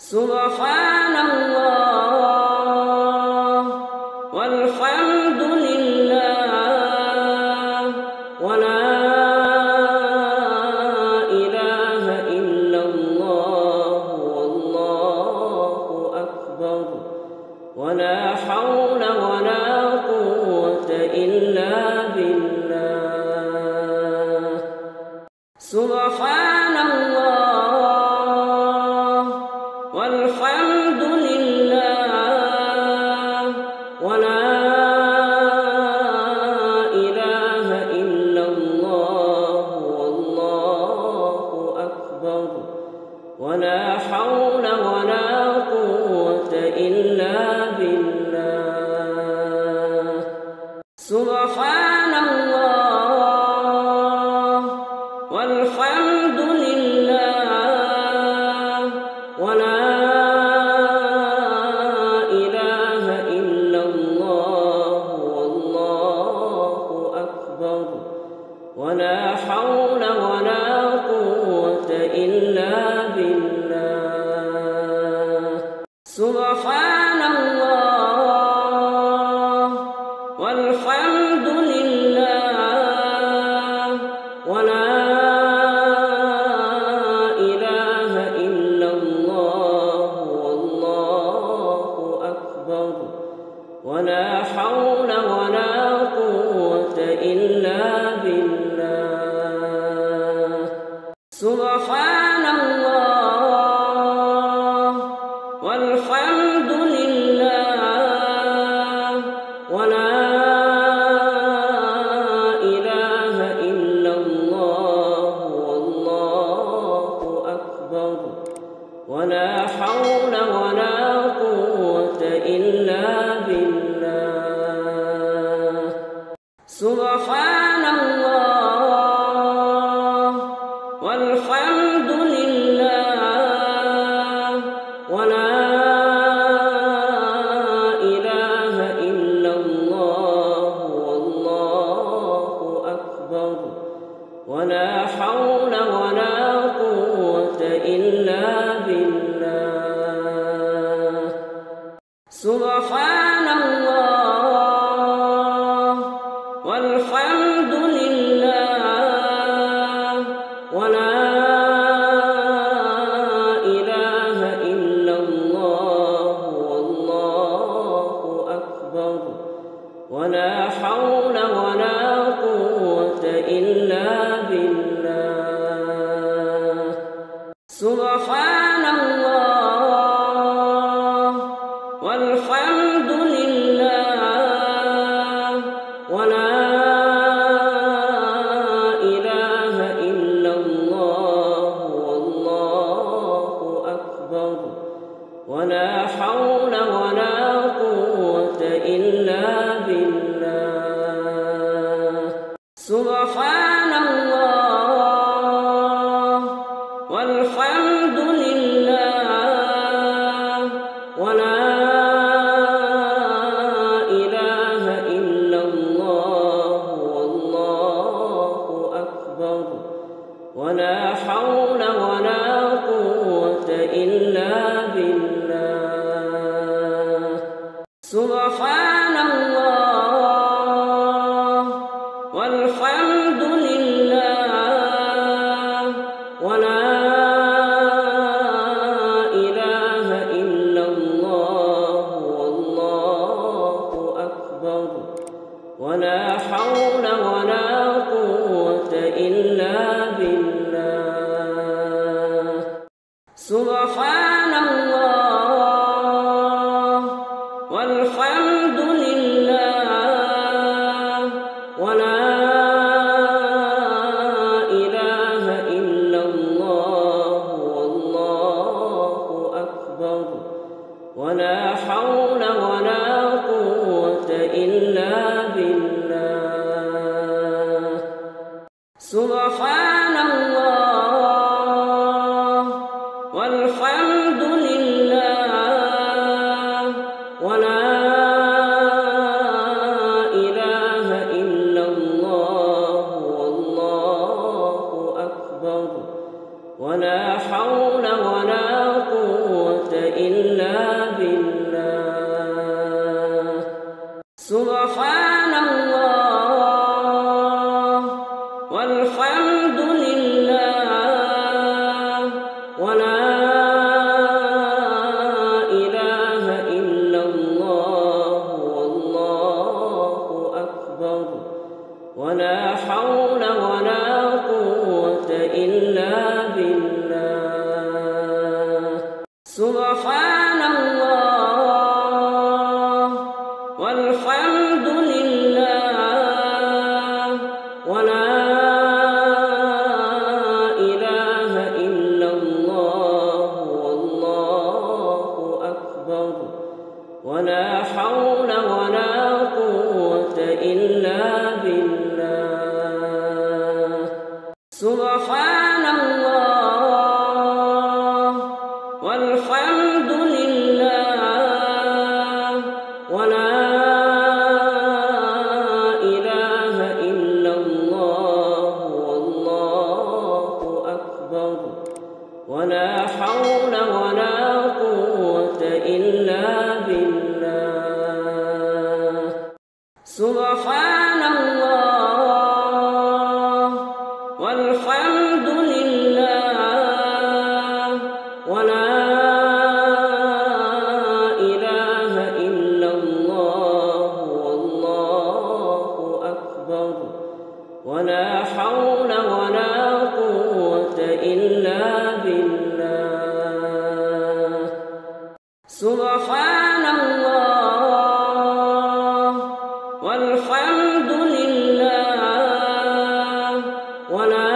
سبحان الله والحمد لله ولا إله إلا الله والله أكبر ولا حول ولا قوة إلا بالله. سبحان الله والحمد لله ولا إله إلا الله والله أكبر ولا حول ولا قوة إلا بالله. سبحان الله والحمد لله ولا إله إلا الله والله أكبر ولا حول ولا قوة إلا بالله. سبحان الله والحمد لله ولا إله إلا الله والله أكبر ولا حول ولا قوة إلا بالله. سبحان الله والحمد لله ولا إله إلا الله والله أكبر ولا حول ولا قوة إلا بالله. سبحان الله والحمد لله ولا إله إلا الله والله أكبر ولا حول ولا قوة إلا بالله. سبحان الله والحمد لله ولا إله إلا الله والله أكبر ولا حول ولا قوة إلا بالله. سبحان الله والحمد لله ولا إله إلا الله والله أكبر ولا حول ولا قوة إلا بالله. سبحان الله والحمد لله ولا إله إلا الله والله أكبر ولا حول ولا قوة إلا بالله. سبحان الله والحمد لله ولا إله إلا الله والله أكبر ولا حول ولا قوة إلا بالله. سبحان الله والحمد لله ولا إله إلا الله والله أكبر ولا حول ولا قوة إلا بالله. سبحان الله والحمد لله ولا إله إلا الله والله أكبر ولا حول ولا قوة والحمد لله ولا إله إلا الله والله أكبر ولا حول ولا قوة إلا بالله سبحان الله والحمد لله ولا إله إلا الله والله أكبر ولا حول ولا قوة إلا بالله سبحان الله والحمد لله ولا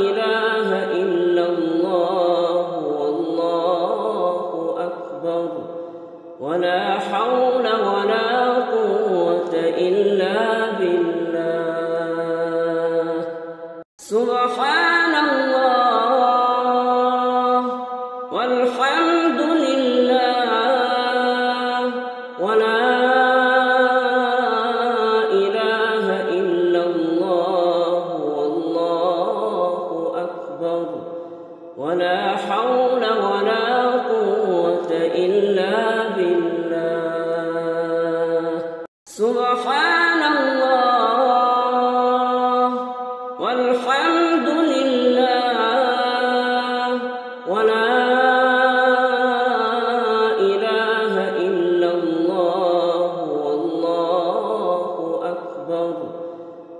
إله إلا الله والله أكبر ولا حول ولا قوة إلا بالله سبحان الله والحمد لله ولا إله إلا الله والله أكبر ولا حول ولا قوة إلا بالله سبحان الله والحمد لله ولا إله إلا الله والله أكبر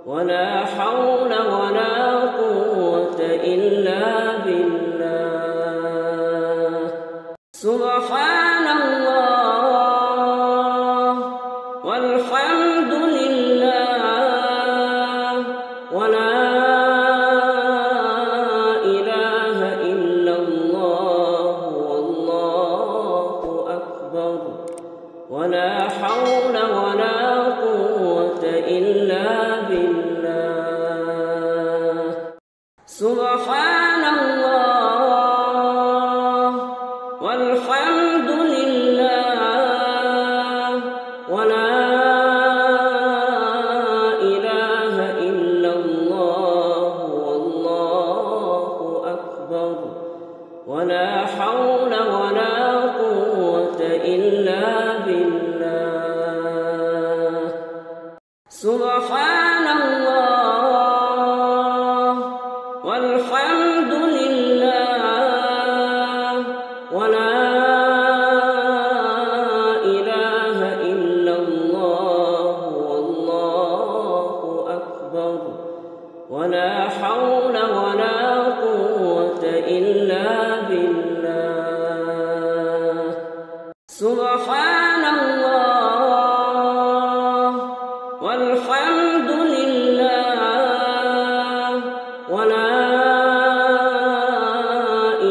ولا حول ولا قوة إلا بالله سبحان الله والحمد لله ولا إله إلا الله والله أكبر ولا حول ولا قوة إلا بالله سبحان الله والحمد لله ولا إله إلا الله والله أكبر ولا حول ولا قوة إلا بالله سبحان الله والحمد لله ولا إله إلا الله والله أكبر ولا حول ولا قوة إلا بالله سبحان الله والحمد لله ولا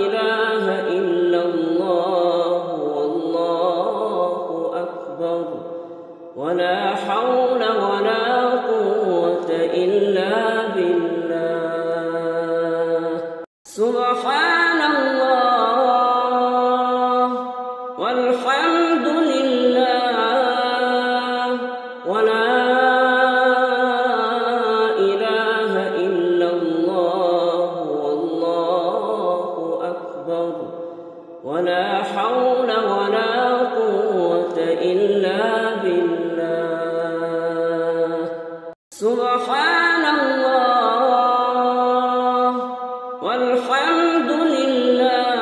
إله إلا الله والله أكبر ولا حول ولا قوة إلا بالله سبحان الله والحمد لله ولا إله إلا الله والله أكبر ولا حول ولا قوة إلا بالله سبحان الله والحمد لله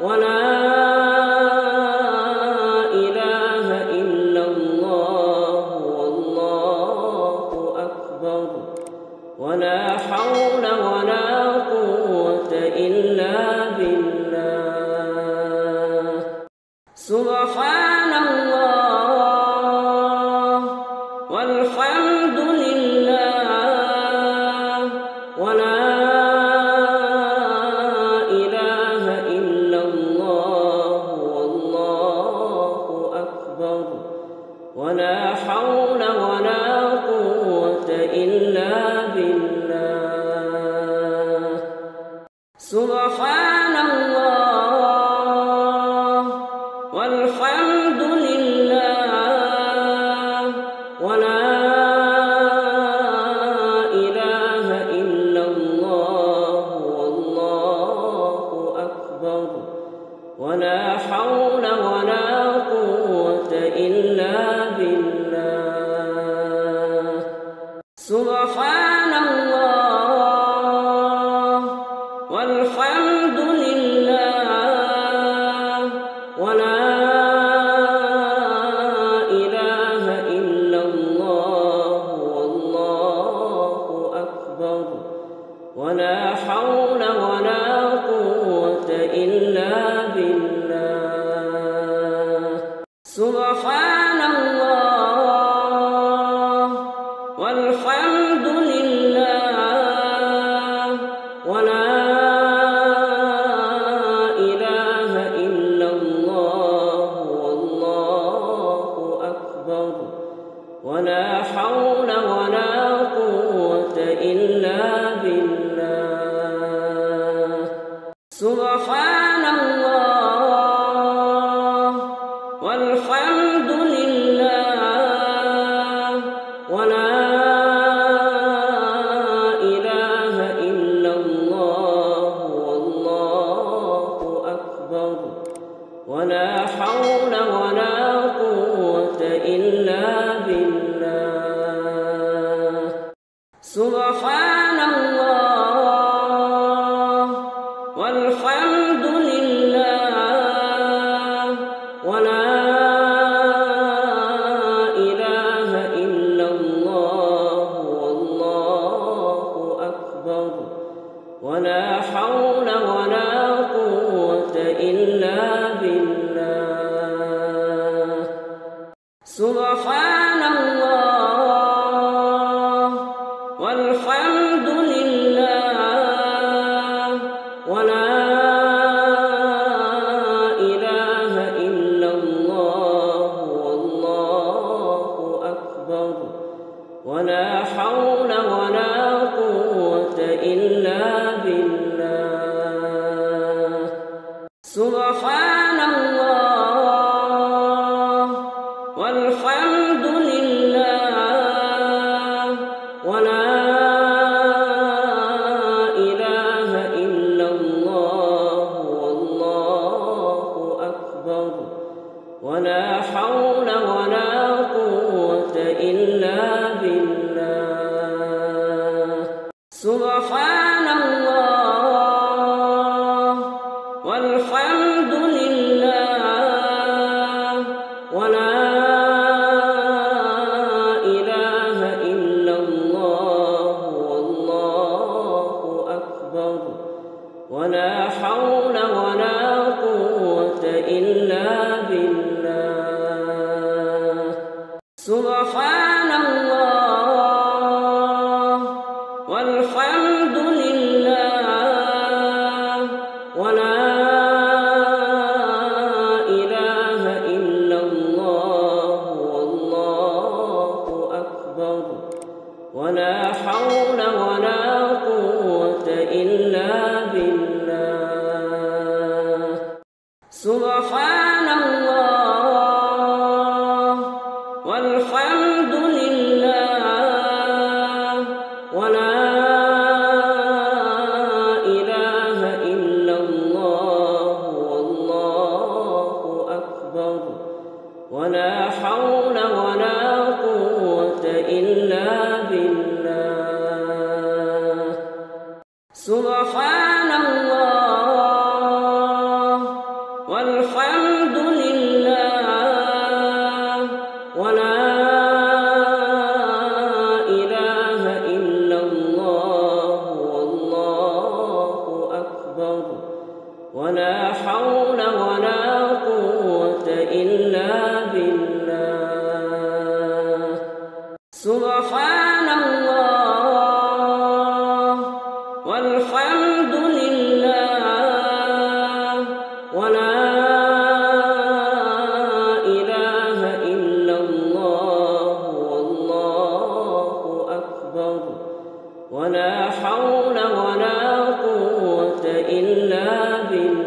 ولا إله إلا الله والله أكبر ولا حول ولا قوة إلا بالله سبحان الله والحمد لله ولا إله إلا الله والله أكبر ولا حول ولا قوة إلا بالله سبحان الله والحمد لله ولا إله إلا الله والله أكبر ولا حول ولا قوة إلا بالله سبحان الله والحمد لله ولا إله إلا الله والله أكبر ولا حول ولا قوة إلا بالله سبحان الله والحمد لله ولا إله إلا الله والله أكبر ولا حول ولا قوة إلا بالله سبحان الله والحمد لله ولا إله إلا الله والله أكبر ولا حول ولا قوة إلا بالله سبحان الله والحمد لله ولا إله إلا الله والله أكبر ولا حول ولا قوة إلا بالله سبحان الله والحمد لله ولا إله إلا الله والله أكبر ولا حول ولا قوة إلا بالله سبحان الله والحمد لله ولا إله إلا الله والله أكبر ولا حول ولا قوة إلا بالله سبحان الله والحمد لله ولا إله إلا الله والله أكبر ولا حول ولا قوة إلا بالله سبحان الله والحمد لله ولا إله إلا الله والله أكبر ولا حول ولا قوة إلا بالله سبحان الله والحمد لله ولا إله إلا الله والله أكبر ولا حول ولا قوة إلا بالله سبحان الله والحمد لله ولا إله إلا الله والله أكبر ولا حول ولا قوة إلا بالله سبحان الله والحمد لله ولا إله إلا الله والله أكبر ولا حول ولا قوة إلا إلا بالله.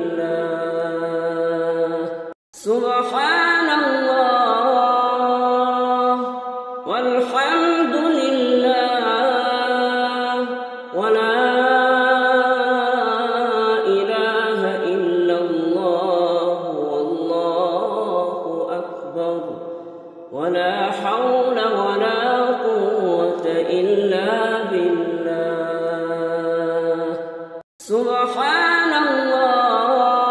سبحان الله والحمد لله ولا إله إلا الله والله أكبر ولا حول ولا قوة إلا بالله. سبحان الله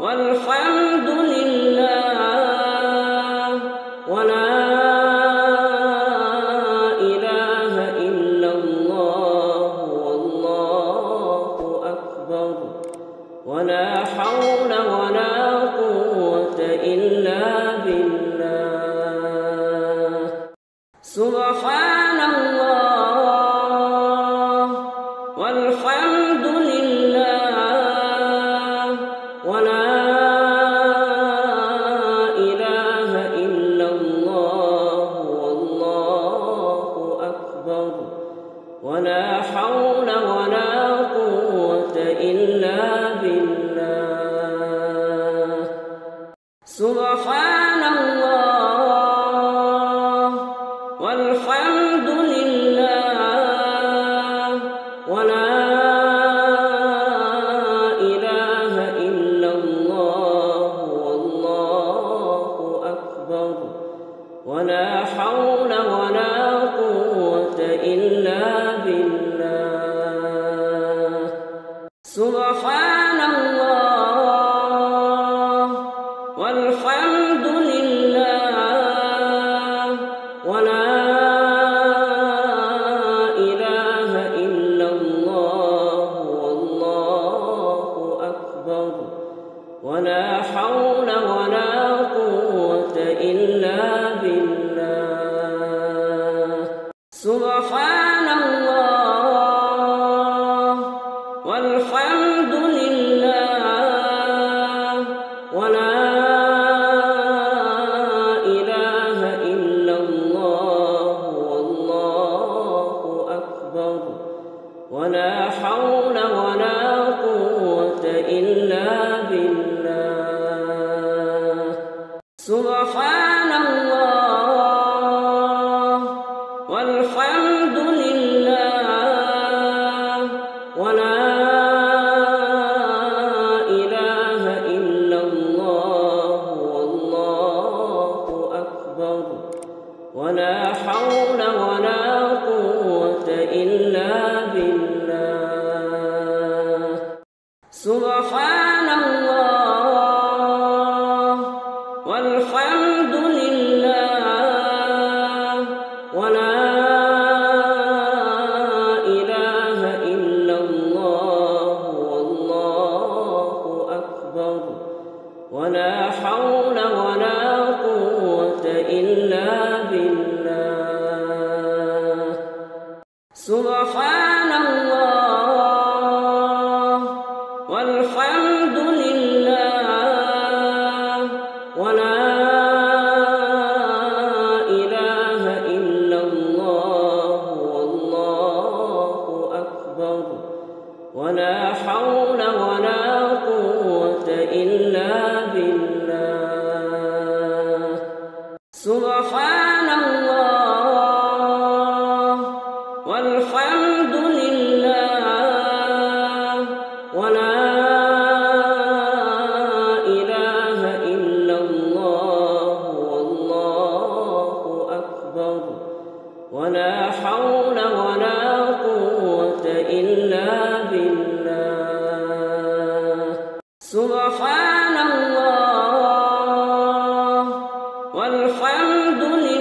والحمد لله ولا إله إلا الله والله أكبر ولا حول ولا قوة إلا بالله. سبحان الله والحمد لله ولا إله إلا الله والله أكبر ولا حول ولا قوة إلا بالله. سبحان الله والحمد لله ولا إله إلا الله والله أكبر ولا حول ولا قوة إلا بالله. سبحان الله والحمد لله ولا إله إلا الله والله أكبر ولا حول ولا قوة إلا بالله. سبحان الله والحمد لله ولا إله إلا الله والله أكبر ولا حول ولا قوة إلا بالله. سبحان الله والحمد لله ولا إله إلا الله والله أكبر ولا حول ولا قوة إلا بالله. سبحان الله والحمد لله ولا إله إلا الله والله أكبر ولا حول ولا قوة إلا بالله. سبحان الله والحمد لله ولا إله إلا الله والله أكبر ولا حول ولا قوة إلا بالله. سبحان الله والحمد لله ولا إله إلا الله والله أكبر ولا حول ولا قوة إلا بالله. سبحان الله والحمد لله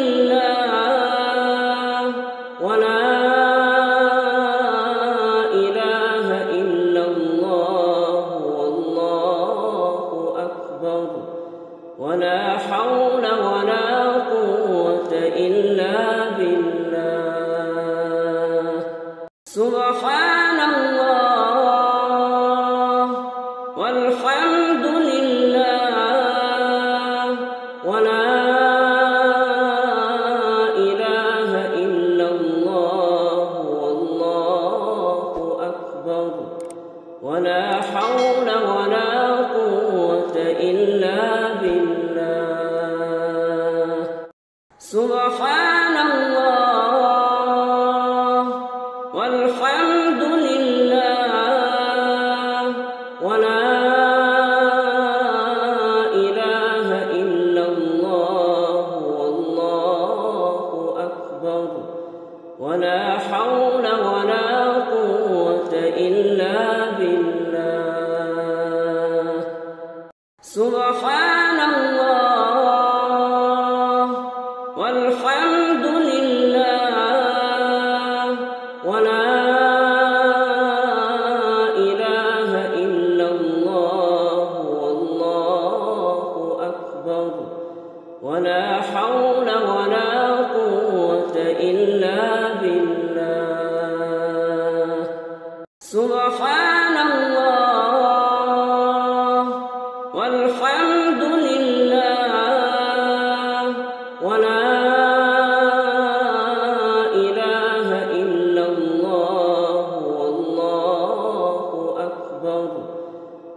ولا حول ولا قوة إلا بالله. سبحان الله والحمد لله ولا إله إلا الله والله أكبر ولا حول ولا قوة إلا بالله. سبحان الله والحمد لله ولا إله إلا الله والله أكبر ولا حول ولا قوة إلا بالله. سبحان الله والحمد لله ولا إله إلا الله والله أكبر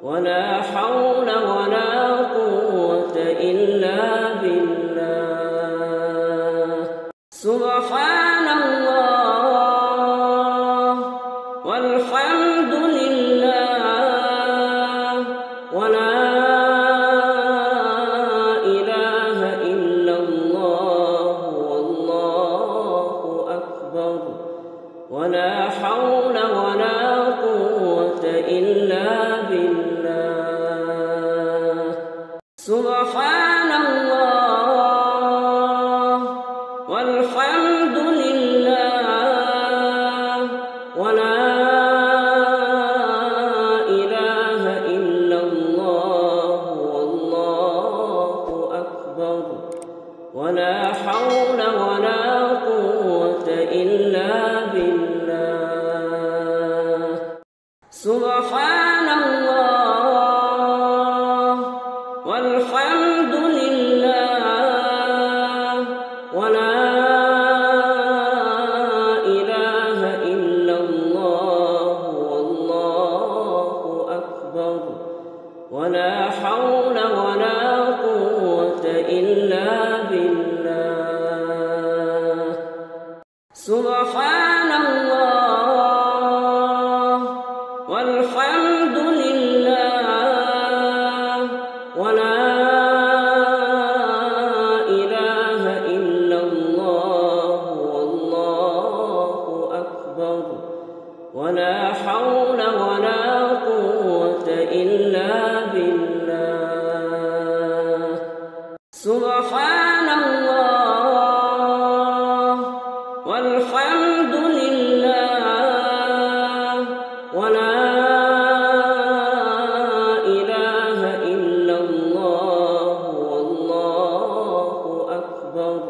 ولا حول ولا قوة إلا بالله. سبحان الله والحمد لله ولا إله إلا الله والله أكبر ولا حول ولا قوة إلا بالله. سبحان الله والحمد لله ولا إله إلا الله والله أكبر ولا حول ولا قوة إلا بالله. سبحان الله والحمد لله ولا إله إلا الله والله أكبر ولا حول ولا قوة إلا بالله. سبحان الله والحمد لله ولا إله إلا الله والله أكبر ولا حول ولا قوة إلا بالله. سبحان الله والحمد لله ولا إله إلا الله والله أكبر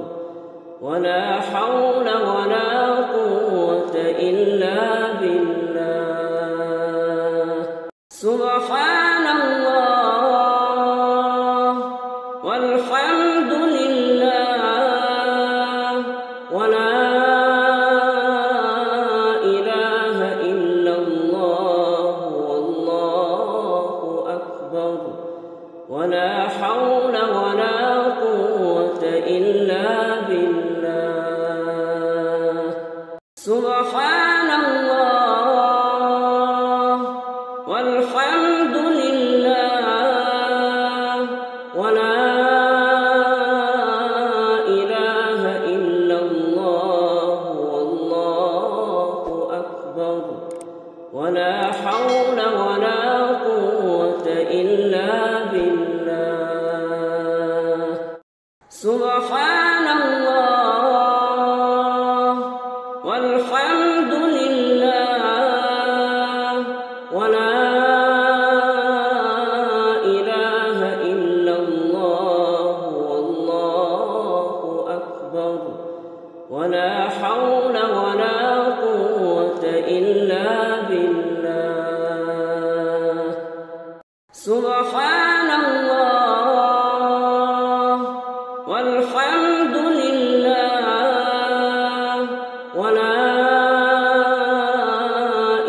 ولا حول ولا قوة إلا بالله. سبحان الله والحمد لله ولا إله إلا الله والله أكبر ولا حول ولا قوة إلا بالله. سبحان الله والحمد لله ولا إله إلا الله والله أكبر ولا حول ولا قوة إلا بالله. سبحان الله والحمد لله ولا إله إلا الله والله أكبر ولا حول ولا قوة إلا بالله. سبحان الله والحمد لله ولا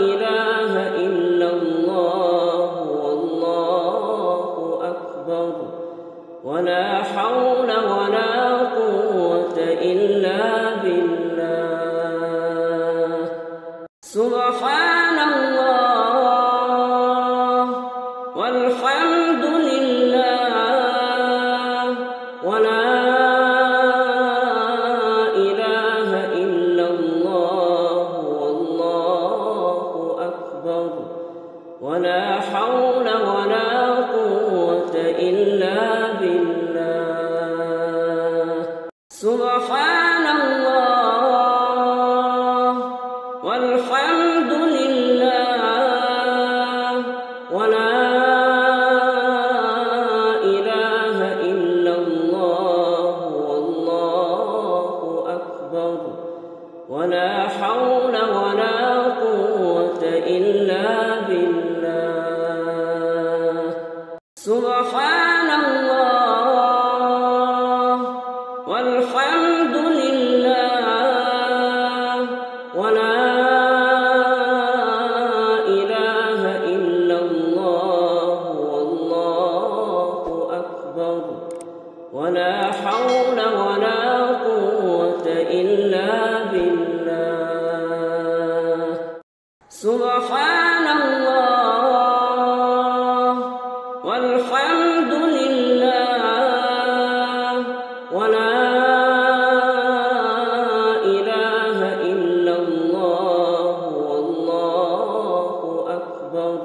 إله إلا الله ولا حول ولا قوة إلا بالله. سبحان الله والحمد لله ولا إله إلا الله والله أكبر ولا حول ولا قوة إلا بالله. سبحان الله والحمد لله ولا إله إلا الله والله أكبر ولا حول ولا قوة إلا بالله. سبحان الله والحمد لله ولا إله إلا الله والله أكبر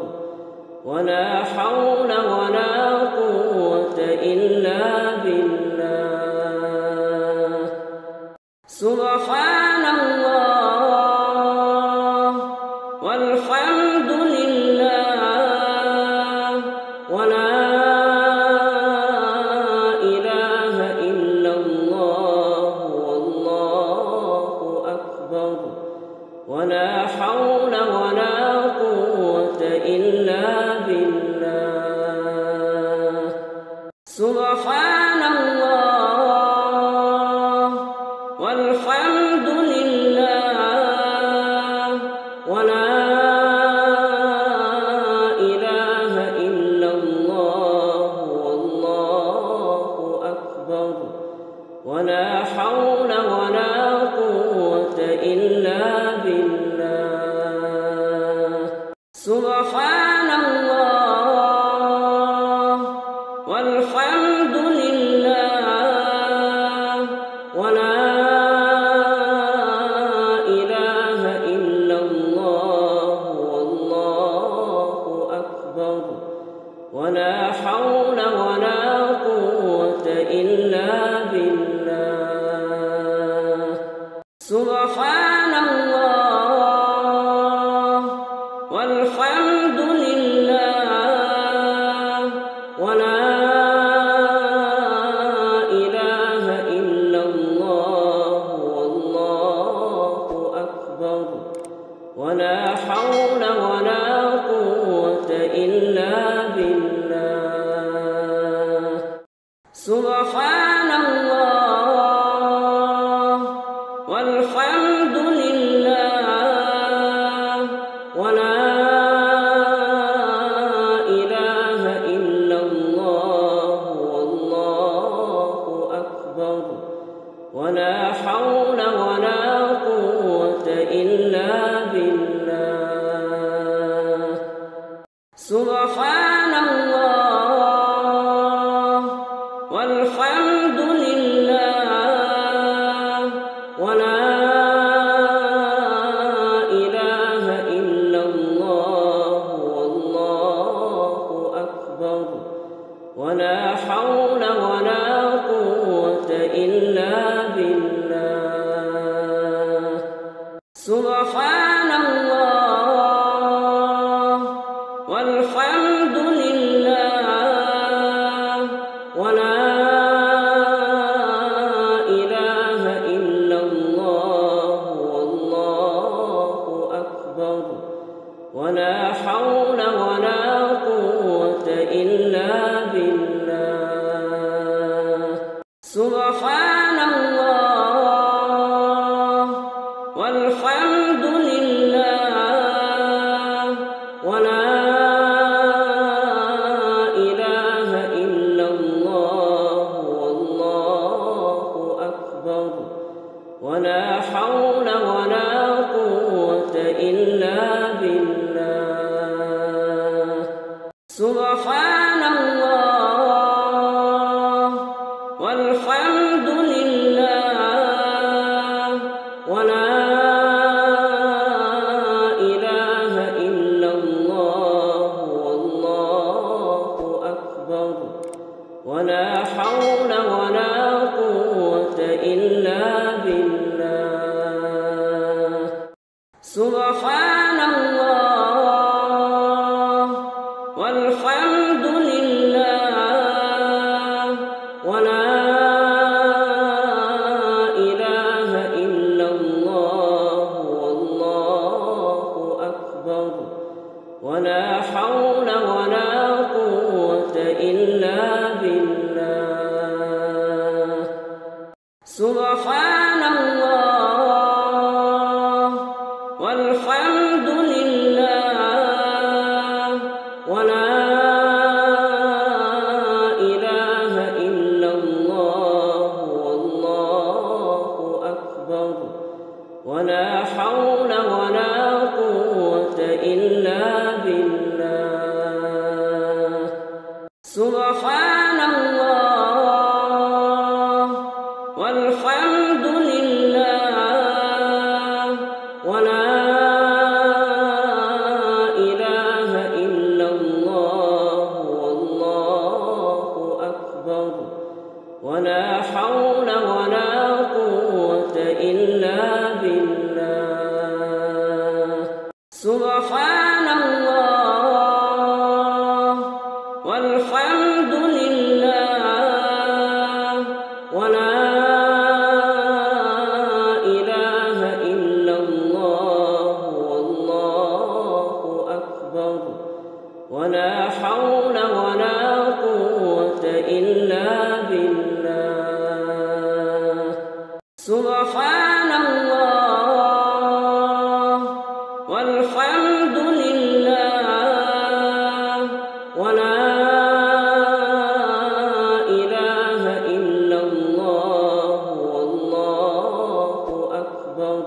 ولا حول ولا قوة إلا بالله. سبحان الله والحمد لله ولا إله إلا الله والله أكبر ولا حول ولا قوة إلا بالله. سبحان الله والحمد لله ولا إله إلا الله والله أكبر ولا حول ولا قوة إلا بالله. سبحان الله والحمد لله ولا إله إلا الله والله أكبر ولا حول ولا قوة إلا بالله. سبحان الله والحمد لله ولا إله إلا الله والله أكبر ولا حول ولا قوة إلا بالله. سبحان الله والحمد لله ولا إله إلا الله والله أكبر ولا حول ولا قوة إلا بالله. سبحان الله والحمد لله ولا إله إلا الله والله أكبر ولا حول ولا قوة إلا بالله. سبحان الله والحمد لله ولا إله إلا الله والله أكبر ولا حول ولا قوة إلا بالله. سبحان الله والحمد لله ولا إله إلا الله والله أكبر ولا حول ولا قوة إلا بالله. سبحان الله والحمد لله ولا إله إلا الله والحمد لله ولا إله إلا الله والله أكبر ولا حول ولا قوة إلا بالله سبحان الله والحمد لله ولا إله إلا الله والله أكبر ولا حول ولا قوة إلا بالله سبحان الله والحمد لله ولا إله إلا الله والله أكبر ولا حول ولا قوة إلا بالله سبحان الله والحمد لله ولا إله إلا الله والله أكبر ولا حول ولا قوة إلا بالله سبحان الله والحمد لله ولا إله إلا الله والله أكبر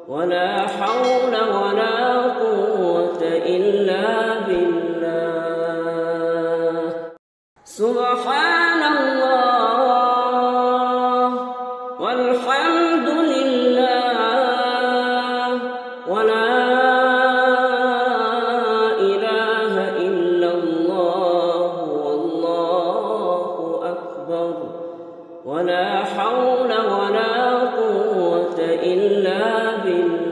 ولا حول ولا قوة إلا بالله سبحان الله والحمد لله ولا إله إلا الله والله أكبر ولا حول ولا قوة إلا بالله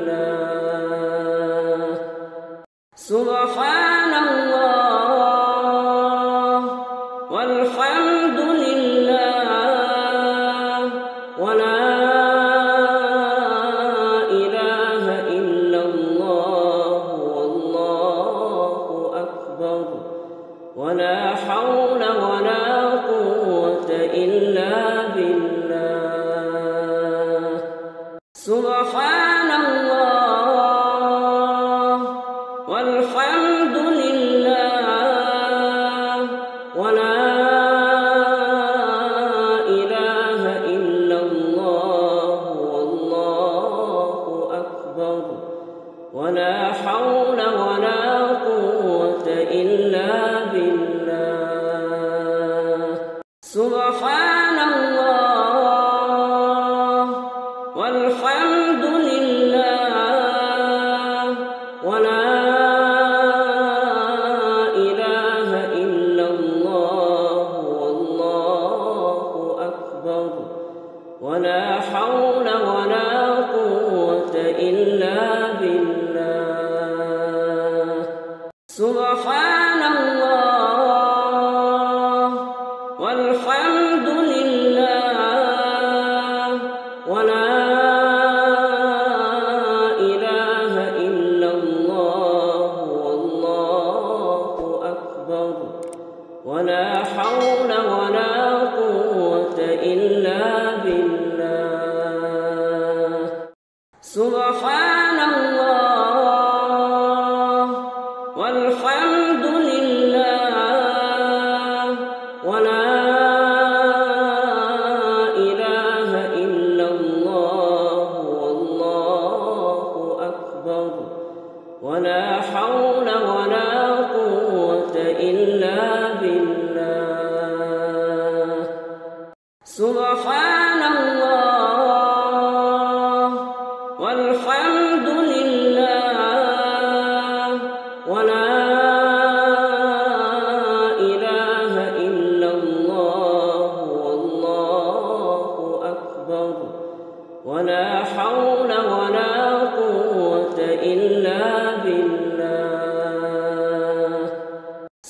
سبحان الله والحمد لله ولا إله إلا الله والله أكبر ولا حول ولا قوة إلا بالله سبحان الله والحمد لله ولا إله إلا الله والله أكبر ولا حول ولا قوة إلا بالله سبحان الله والحمد لله ولا إله إلا الله والله أكبر ولا حول ولا قوة إلا بالله سبحان الله والحمد لله ولا إله إلا الله والله أكبر ولا حول ولا قوة إلا بالله سبحان الله والحمد لله ولا إله إلا الله والله أكبر ولا حول ولا قوة إلا بالله سبحان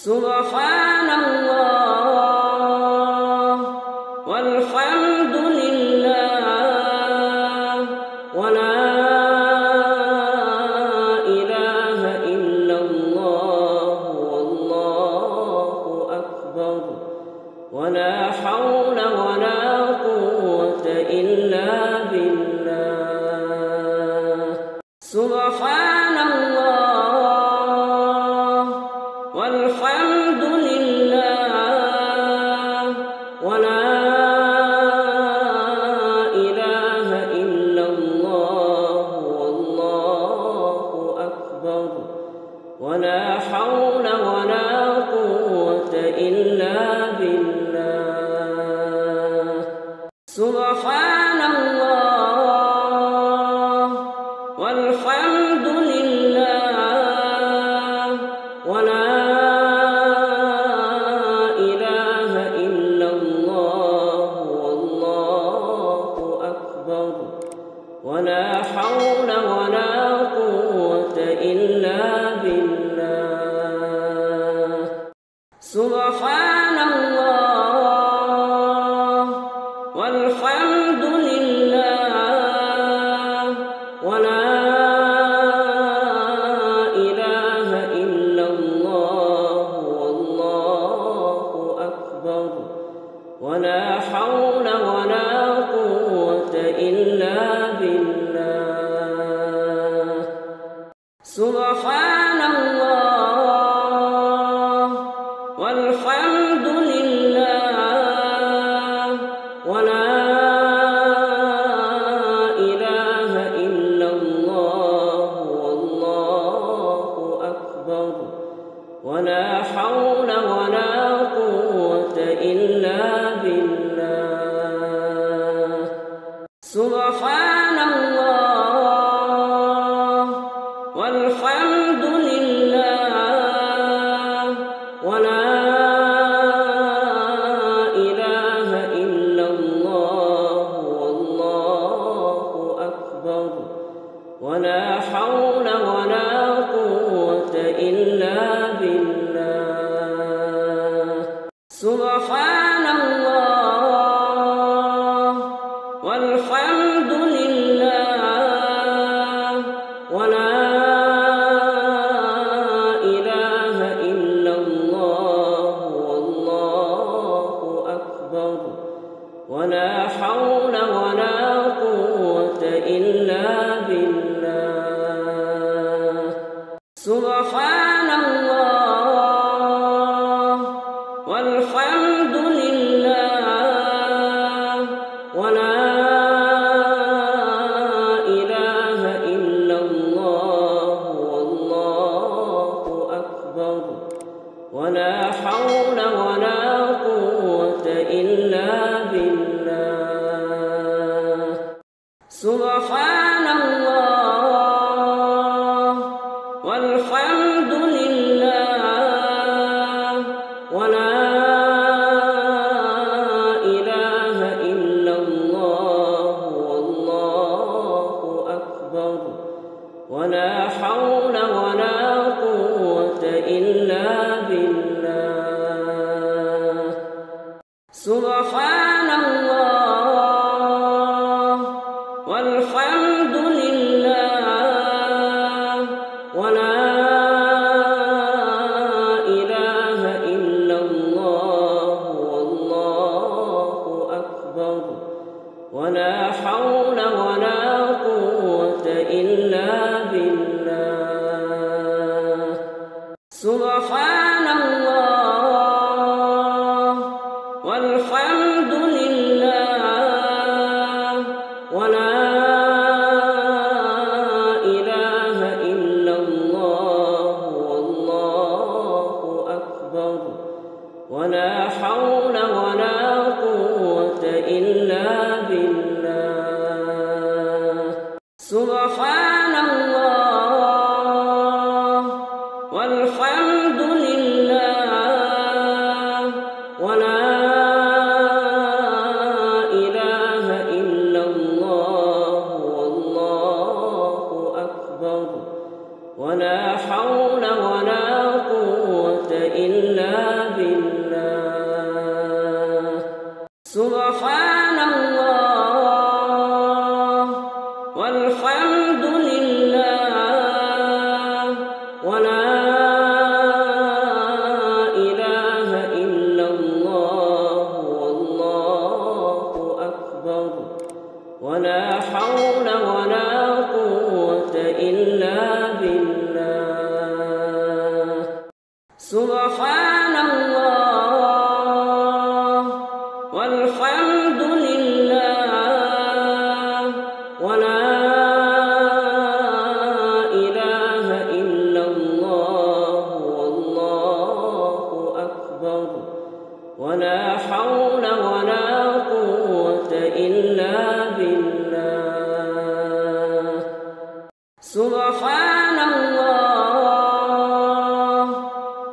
سبحان الله والحمد لله ولا إله إلا الله والله أكبر ولا حول ولا قوة إلا بالله سبحان الله والحمد لله ولا إله إلا الله والله أكبر ولا حول ولا قوة إلا بالله سبحان الله والحمد لله ولا إله إلا الله والله أكبر ولا حول ولا قوة إلا بالله سبحان الله والحمد لله ولا إله إلا الله والله أكبر ولا حول ولا قوة إلا بالله سبحان الله والحمد لله ولا إله إلا الله والله أكبر ولا حول ولا قوة إلا بالله سبحان الله والحمد لله ولا إله إلا الله والله أكبر ولا حول ولا قوة إلا بالله سبحان الله والحمد لله ولا إله إلا الله والله أكبر ولا حول ولا قوة إلا بالله سبحان الله والحمد لله ولا إله إلا الله والله أكبر ولا حول ولا قوة إلا بالله سبحان الله والحمد لله ولا إله إلا الله والله أكبر ولا حول ولا قوة إلا بالله سبحان الله والحمد لله ولا إله إلا الله والله أكبر ولا حول ولا قوة إلا بالله سبحان الله والحمد لله ولا إله إلا الله والله أكبر ولا حول ولا قوة إلا بالله سبحان الله والحمد لله ولا إله إلا الله والله أكبر ولا حول ولا قوة إلا بالله. سبحان الله والحمد لله ولا إله إلا الله والله أكبر ولا حول ولا قوة إلا بالله. سبحان الله والحمد لله ولا إله إلا الله والله أكبر ولا حول ولا قوة إلا بالله. سبحان الله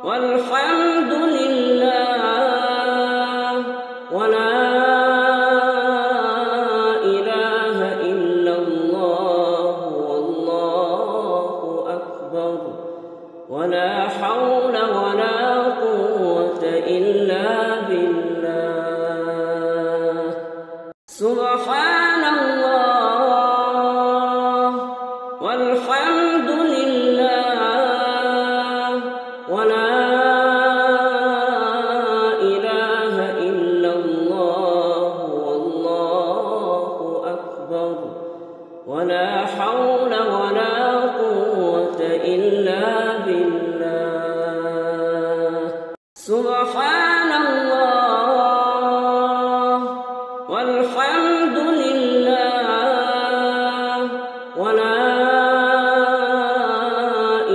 والحمد لله ولا إله إلا الله والله أكبر ولا حول ولا قوة إلا بالله. سبحان الله والحمد لله ولا إله إلا الله والله أكبر ولا حول ولا قوة إلا بالله. سبحان الله والحمد لله ولا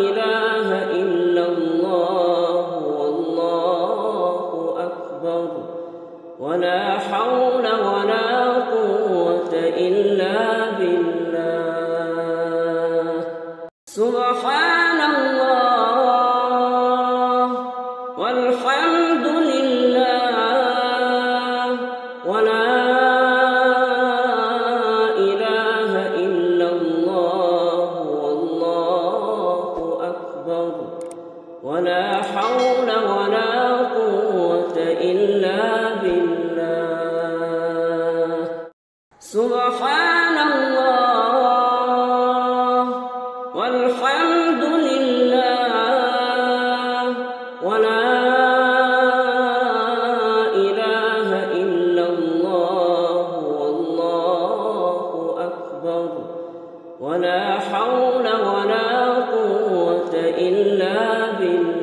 إله إلا الله والله أكبر ولا حول ولا قوة إلا بالله. سبحان الله والحمد لله ولا إله إلا الله والله أكبر ولا حول ولا قوة إلا بالله. سبحان الله والحمد لله ولا إله إلا الله والله أكبر ولا حول ولا قوة إلا بالله.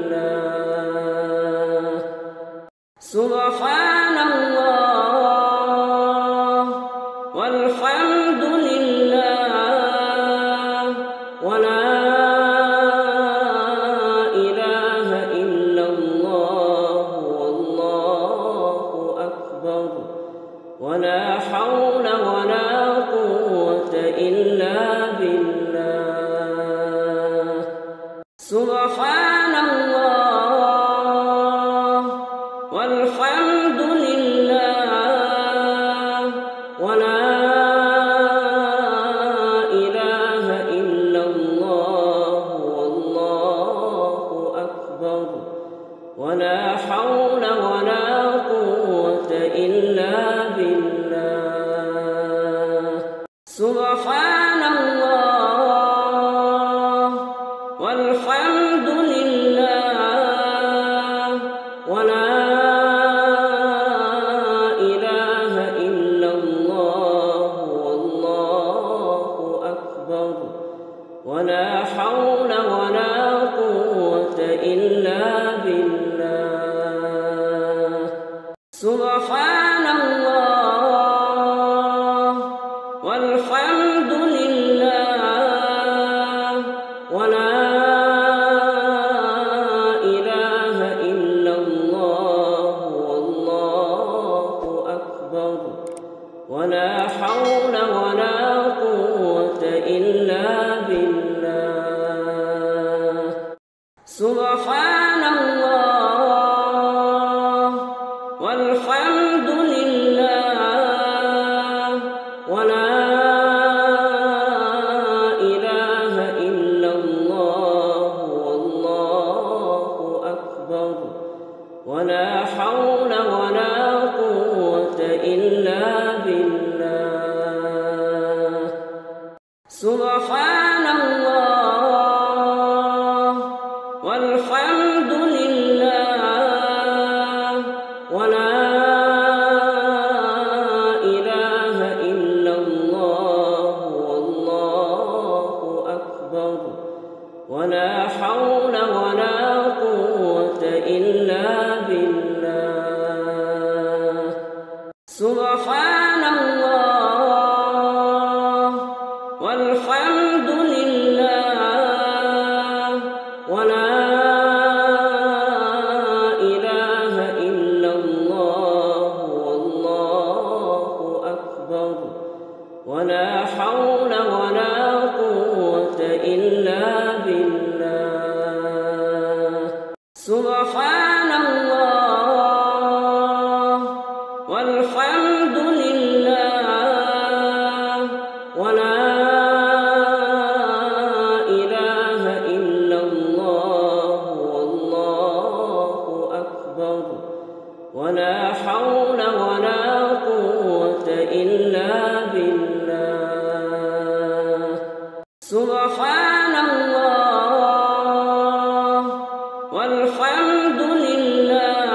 سبحان الله والحمد لله ولا إله إلا الله والله أكبر ولا حول ولا قوة إلا بالله. سبحان الله والحمد لله ولا إله إلا الله والله أكبر ولا حول ولا قوة إلا بالله. سبحان الله والحمد لله ولا إله إلا الله والله أكبر ولا حول ولا قوة إلا بالله. سبحان الله والحمد لله ولا إله إلا الله والله أكبر ولا حول ولا قوة إلا بالله. سبحان الله والحمد ولا حول ولا قوة إلا بالله. سبحان الله والحمد لله ولا إله إلا الله والله أكبر ولا حول ولا قوة إلا بالله. سبحان الله والحمد لله ولا إله إلا الله والله أكبر ولا حول ولا قوة إلا بالله. سبحان الله والحمد لله ولا إله إلا الله والله أكبر ولا حول ولا قوة إلا بالله. سبحان الله والحمد لله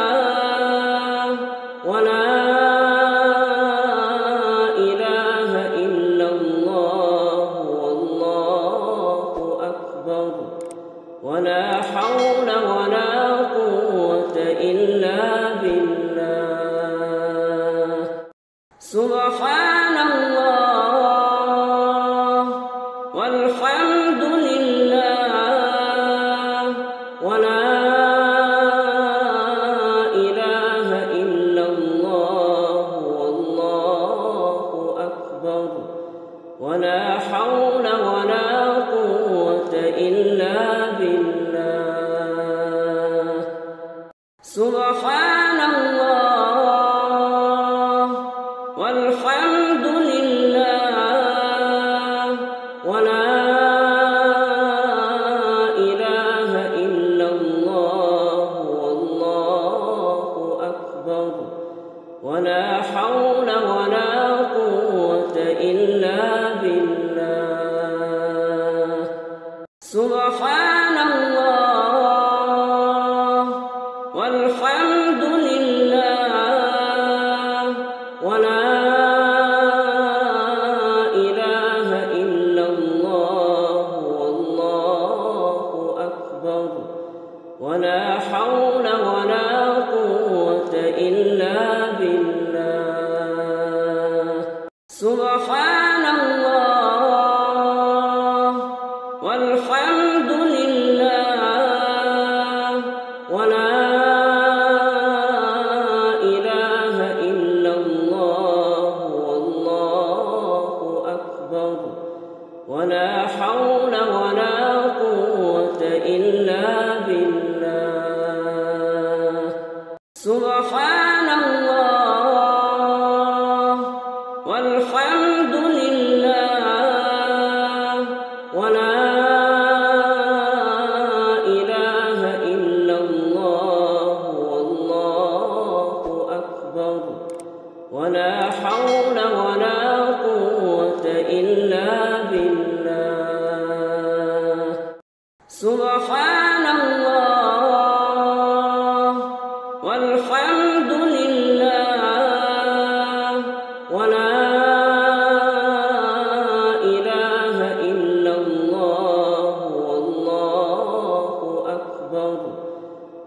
ولا إله إلا الله والله أكبر ولا حول ولا قوة إلا بالله. سبحان الله والحمد لله ولا إله إلا الله والله أكبر ولا حول ولا قوة إلا بالله. سبحان الله والحمد لله ولا إله إلا الله والله أكبر ولا حول ولا قوة إلا بالله. سبحان الله والحمد لله ولا إله إلا الله والله أكبر ولا حول ولا قوة إلا بالله. سبحان الله والحمد لله ولا إله إلا الله والله أكبر ولا حول ولا قوة إلا بالله. سبحان الله والحمد لله ولا إله إلا الله والله أكبر ولا حول ولا قوة إلا بالله. سبحان الله والحمد لله ولا إله إلا الله والله أكبر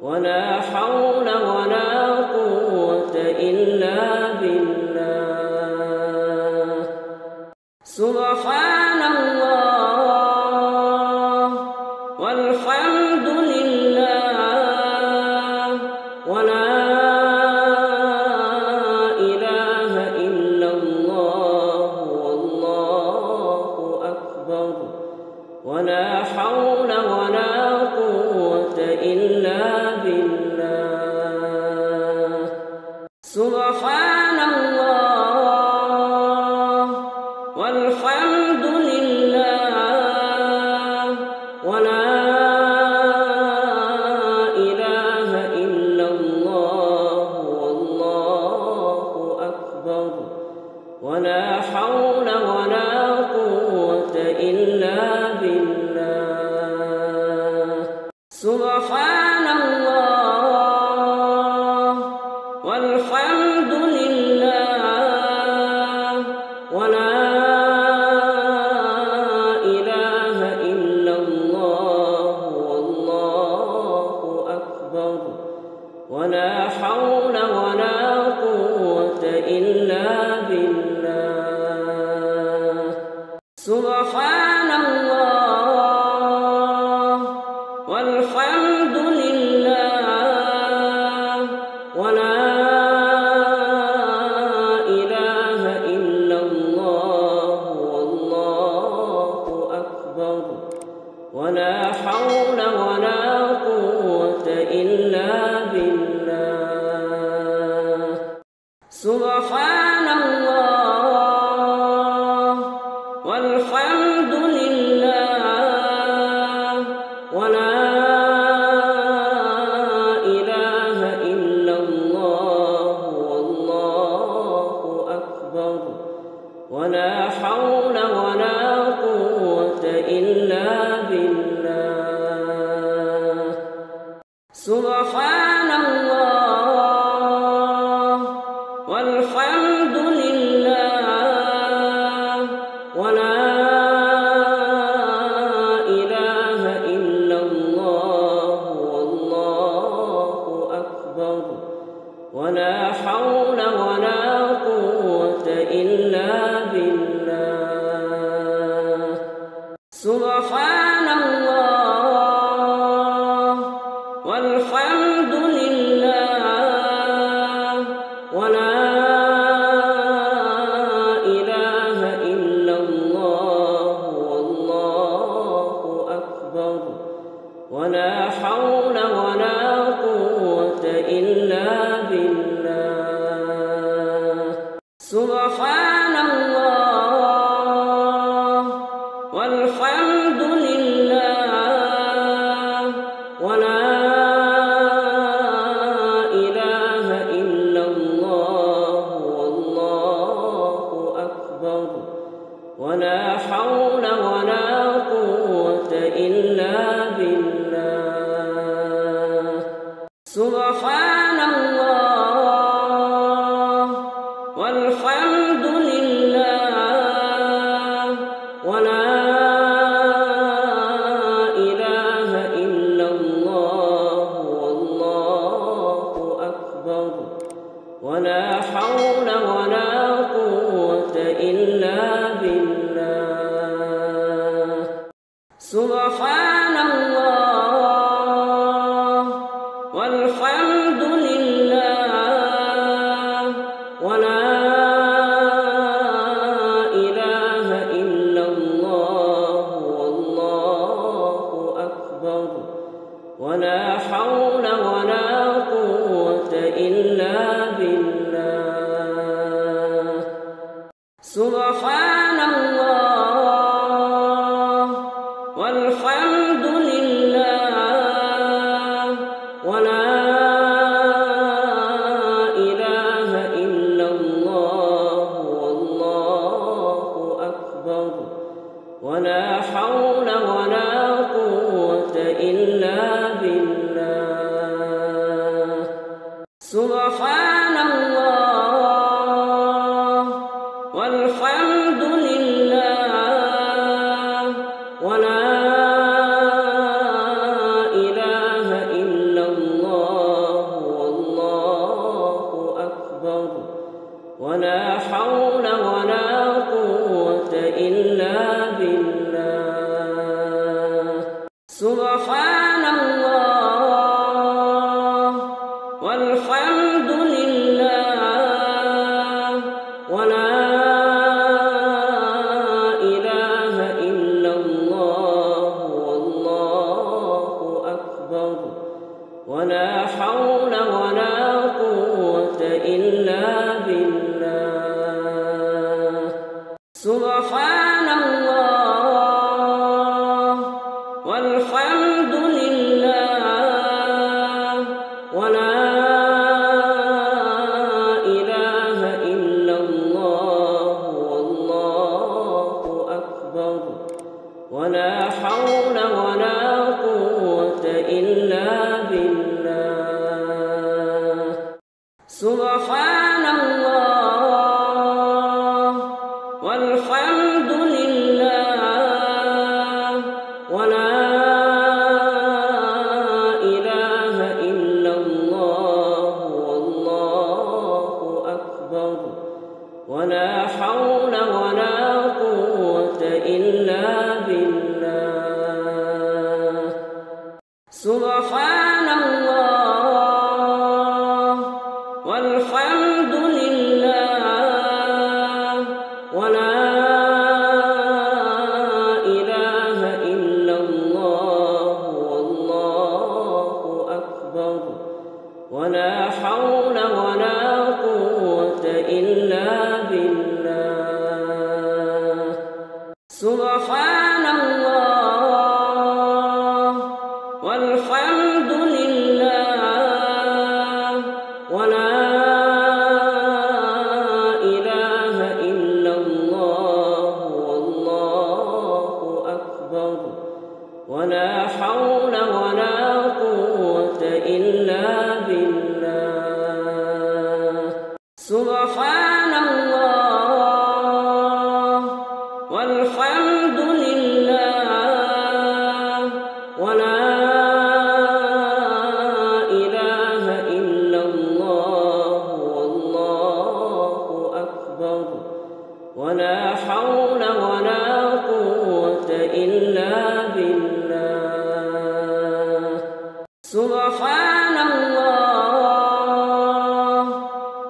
ولا حول ولا قوة إلا بالله. سبحان الله والحمد لله ولا إله إلا الله والله أكبر ولا حول ولا قوة إلا بالله. سبحان الله والحمد لله ولا إله إلا الله ولا حول ولا قوة إلا بالله. سبحان الله والحمد لله ولا إله إلا الله والله أكبر ولا حول ولا قوة إلا بالله. سبحان الله والحمد لله ولا إله إلا الله والله أكبر ولا حول ولا قوة إلا بالله. سبحان الله والحمد لله ولا إله إلا الله والله أكبر ولا حول ولا قوة إلا بالله. سبحان الله والحمد لله ولا إله إلا الله والله أكبر ولا حول ولا قوة إلا بالله. سبحان الله والحمد لله ولا إله إلا الله والله أكبر ولا حول ولا قوة إلا بالله. سبحان الله والحمد لله ولا إله إلا الله والله أكبر ولا حول ولا قوة إلا بالله. سبحان الله والحمد لله ولا إله إلا الله والله أكبر ولا حول ولا قوة إلا بالله. سبحان الله والحمد لله ولا إله إلا الله والله أكبر ولا حول ولا قوة إلا بالله. سبحان الله والحمد لله ولا إله إلا الله والله أكبر ولا حول ولا قوة إلا بالله. سبحان الله والحمد لله ولا إله إلا الله والله أكبر ولا حول ولا قوة إلا بالله. سبحان الله والحمد لله ولا إله إلا الله والله أكبر ولا حول ولا قوة إلا بالله. سبحان الله والحمد لله ولا إله إلا الله ولا حول ولا قوة إلا بالله. سبحان الله والحمد لله ولا إله إلا الله والله أكبر ولا حول ولا قوة إلا بالله. سبحان الله والحمد لله ولا إله إلا الله والله أكبر ولا حول ولا قوة إلا بالله. سبحان الله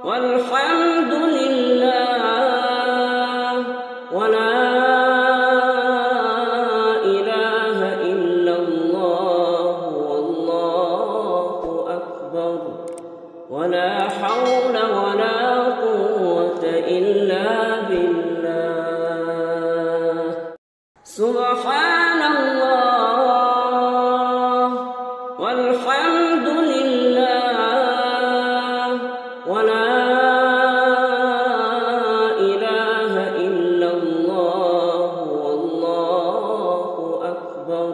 والحمد لله ولا إله إلا الله والله أكبر ولا حول ولا قوة إلا بالله. سبحان الله والحمد لله ولا إله إلا الله والله أكبر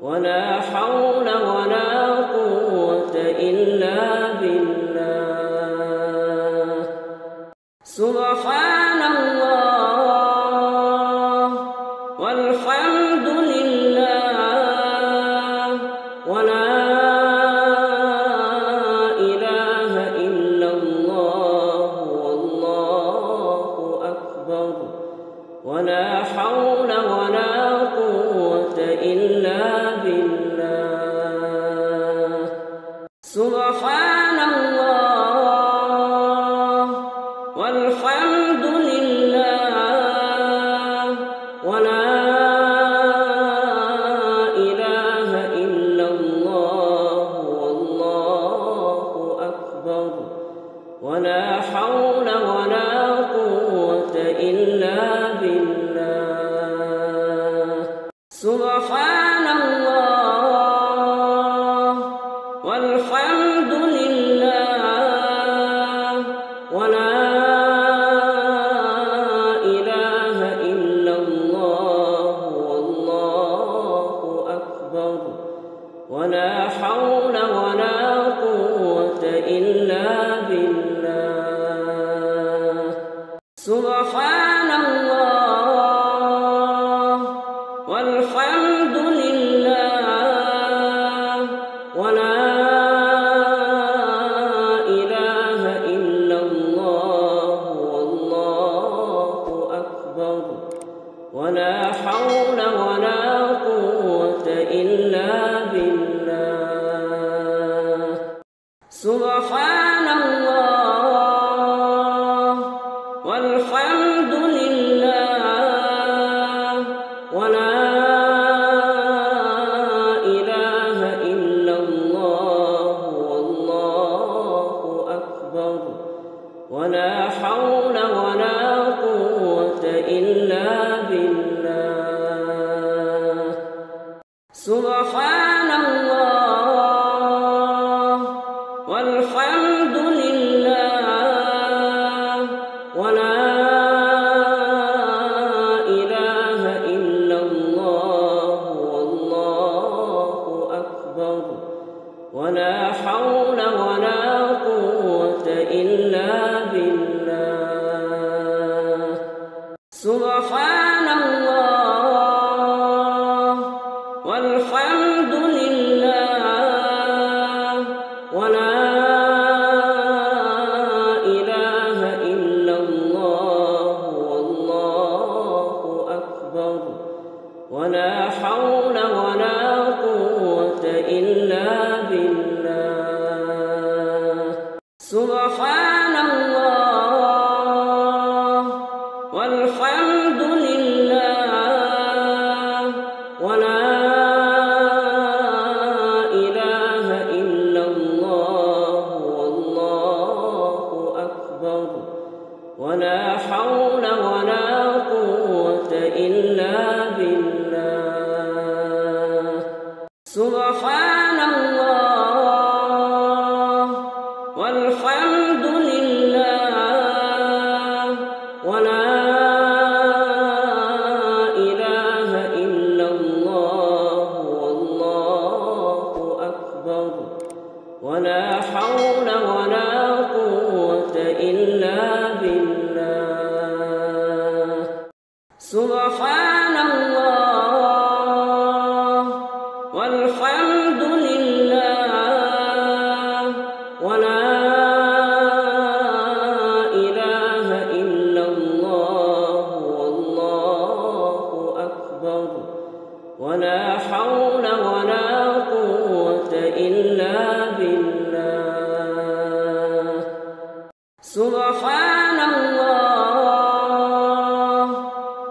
ولا حول ولا قوة إلا بالله. سبحان الله والحمد لله ولا إله إلا الله والله أكبر ولا حول ولا قوة إلا بالله. سبحان الله والحمد لله ولا إله إلا الله والله أكبر ولا حول ولا قوة إلا بالله. سبحان الله والحمد لله ولا إله إلا الله والله أكبر ولا حول ولا قوة إلا بالله. سبحان الله والحمد لله ولا إله إلا الله والله أكبر ولا حول ولا قوة إلا بالله. سبحان الله والحمد لله ولا إله إلا الله والله أكبر ولا حول ولا قوة إلا بالله. سبحان الله والحمد لله ولا إله إلا الله والله أكبر ولا حول ولا قوة إلا بالله. سبحان الله والحمد لله ولا إله إلا الله والله أكبر ولا حول ولا قوة إلا بالله. سبحان الله والحمد لله ولا إله إلا الله والحمد لله ولا إله إلا الله والله أكبر ولا حول ولا قوة إلا بالله سبحان الله والحمد لله ولا إله إلا الله والله أكبر ولا حول ولا قوة إلا بالله سبحان الله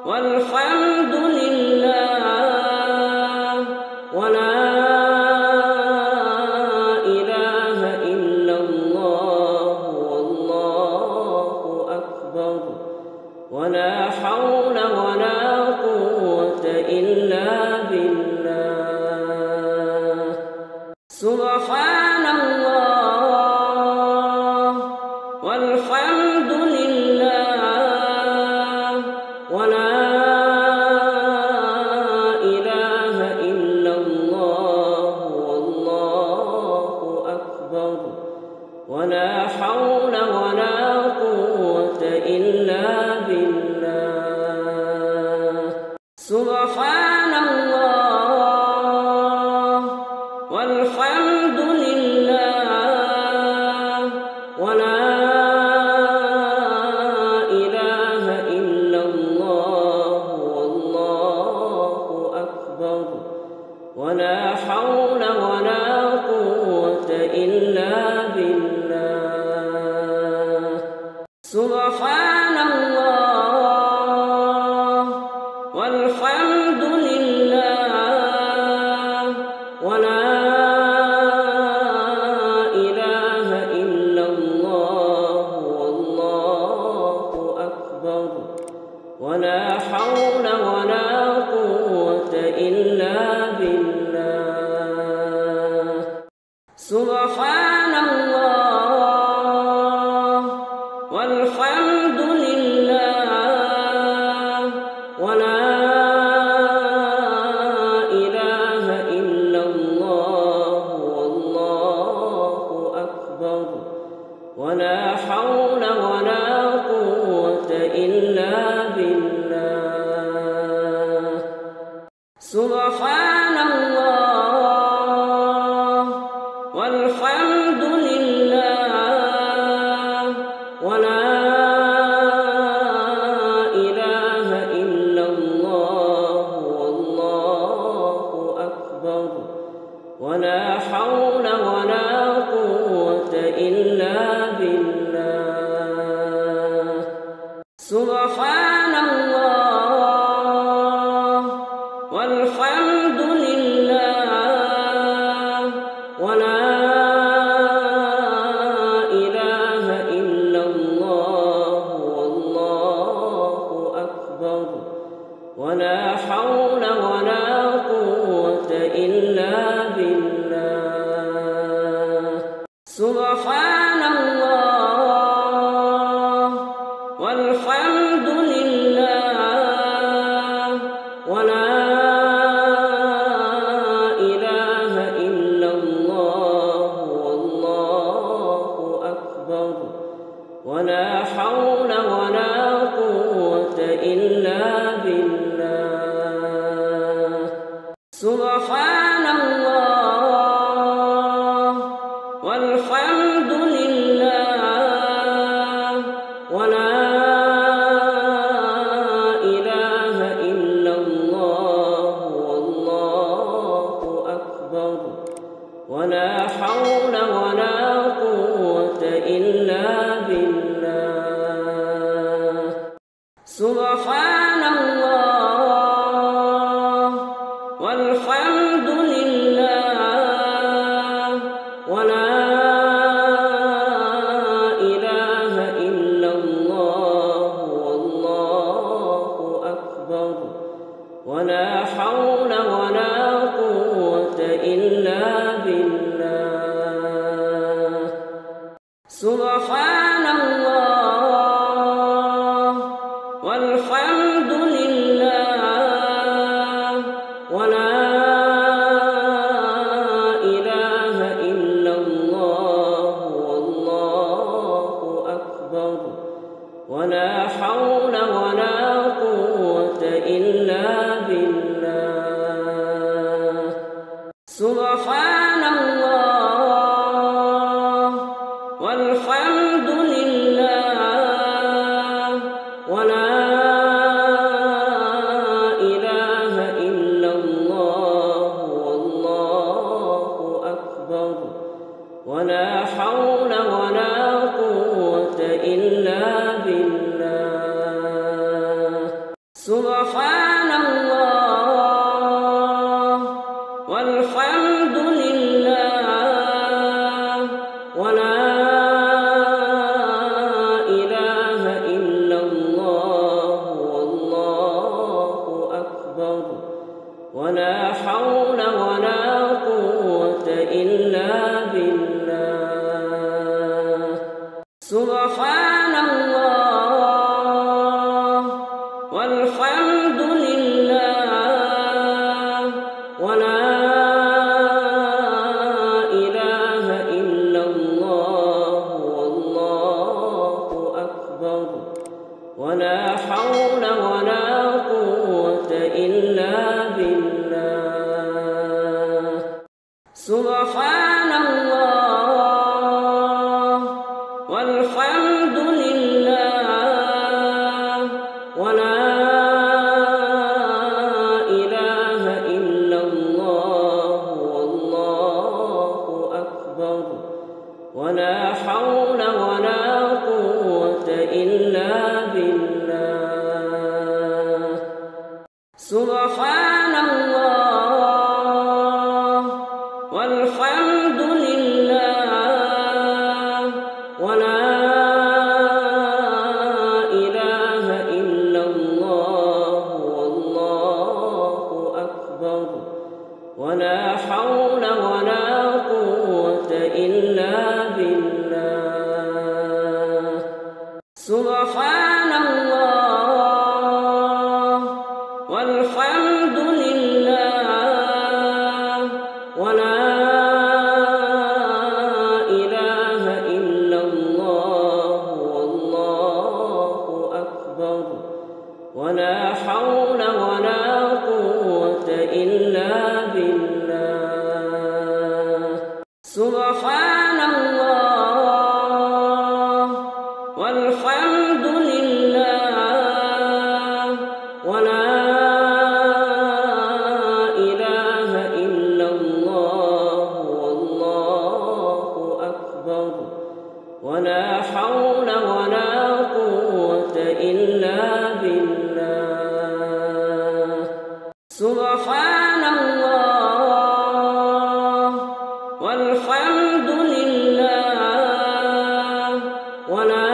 والحمد لله ولا إله إلا الله والله أكبر ولا حول ولا قوة إلا بالله سبحان الله والحمد لله ولا إله إلا الله والله أكبر ولا حول ولا قوة إلا بالله سبحان الله والحمد لله ولا إله إلا الله والله أكبر ولا حول ولا قوة إلا بالله سبحان الله والحمد لله ولا إله إلا الله والله أكبر ولا حول ولا قوة إلا بالله سبحان الله والحمد لله ولا إله إلا الله والله أكبر ولا حول ولا قوة إلا بالله سبحان الله والحمد لله ولا إله إلا الله والله أكبر ولا حول ولا قوة إلا بالله سبحان الله والحمد لله ولا إله إلا الله والله أكبر ولا حول ولا قوة إلا بالله سبحان الله والحمد لله ولا إله إلا الله والله أكبر ولا حول ولا قوة إلا بالله سبحان الله والحمد لله ولا إله إلا الله والله أكبر ولا حول ولا قوة إلا بالله سبحان الله والحمد لله ولا إله إلا الله والله أكبر ولا حول ولا قوة إلا بالله سبحان الله والحمد لله ولا إله إلا الله والله أكبر ولا حول ولا قوة إلا بالله سبحان الله والحمد لله ولا إله إلا الله والله أكبر ولا حول ولا قوة إلا بالله سبحان الله والحمد لله ولا إله إلا الله والله أكبر ولا حول ولا قوة إلا بالله سبحان الله والحمد لله ولا إله إلا الله والله أكبر ولا حول ولا قوة إلا بالله سبحان الله والحمد لله ولا إله إلا الله والله أكبر ولا حول ولا قوة إلا بالله سبحان الله والحمد لله ولا إله إلا الله والله أكبر ولا حول ولا قوة إلا بالله سبحان الله والحمد لله ولا إله إلا الله والله أكبر ولا حول ولا قوة إلا بالله سبحان الله والحمد لله ولا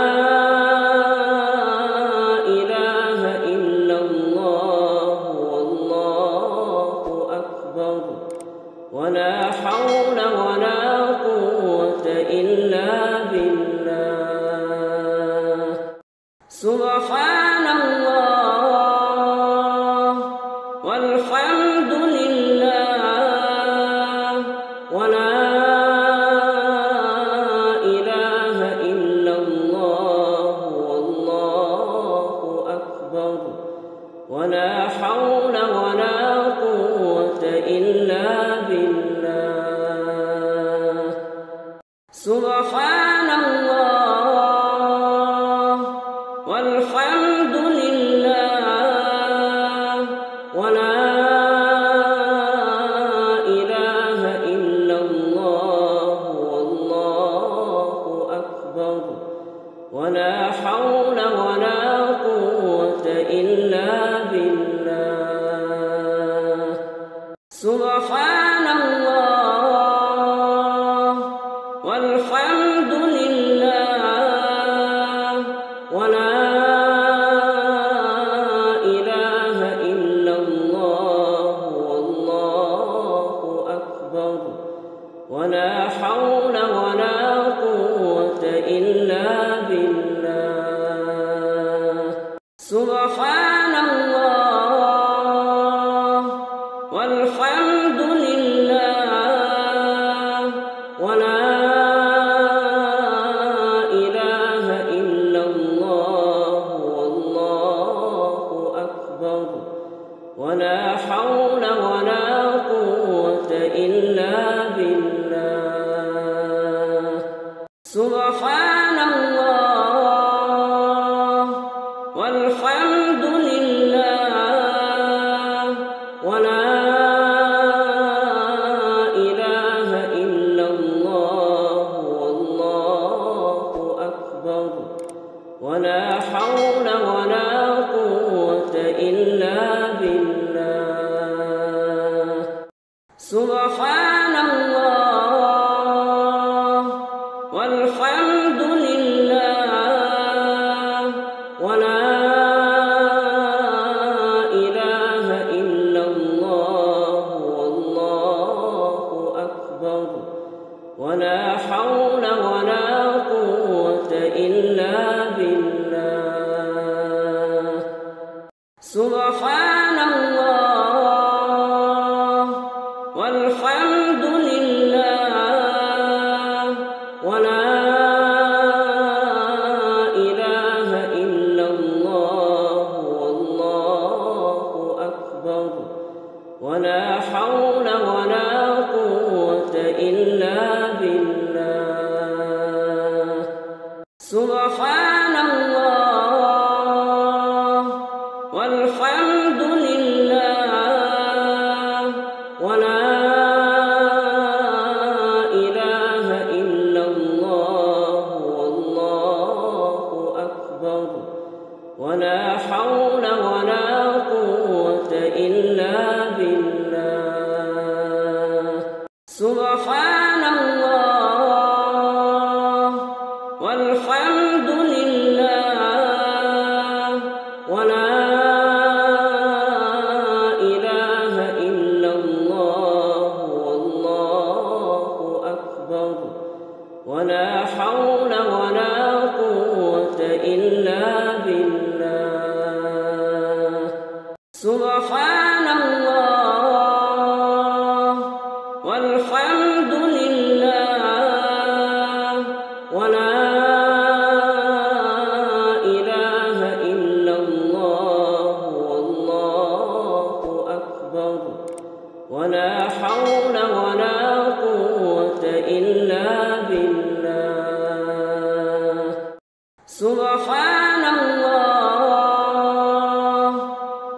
إله إلا الله والله أكبر ولا حول ولا قوة إلا بالله سبحان الله والحمد لله ولا إله إلا الله والله أكبر ولا حول ولا قوة إلا بالله سبحان الله والحمد لله ولا إله إلا الله والله أكبر ولا حول ولا قوة إلا بالله سبحان الله والحمد لله ولا إله إلا الله والله أكبر ولا حول ولا قوة إلا بالله. سبحان الله والحمد لله ولا إله إلا الله والله أكبر ولا حول ولا قوة إلا بالله. سبحان الله والحمد لله ولا إله إلا الله والله أكبر ولا حول ولا قوة إلا بالله. سبحان الله والحمد لله ولا إله إلا الله والله أكبر ولا حول ولا قوة إلا بالله. سبحان الله والحمد لله ولا إله إلا الله والله أكبر ولا حول ولا قوة إلا بالله. سبحان الله والحمد لله ولا إله إلا الله والله أكبر ولا حول ولا قوة إلا بالله. سبحان الله والحمد لله ولا إله إلا الله والله أكبر ولا حول ولا قوة إلا بالله. سبحان الله والحمد لله ولا إله إلا الله والله أكبر ولا حول ولا قوة إلا بالله. سبحان الله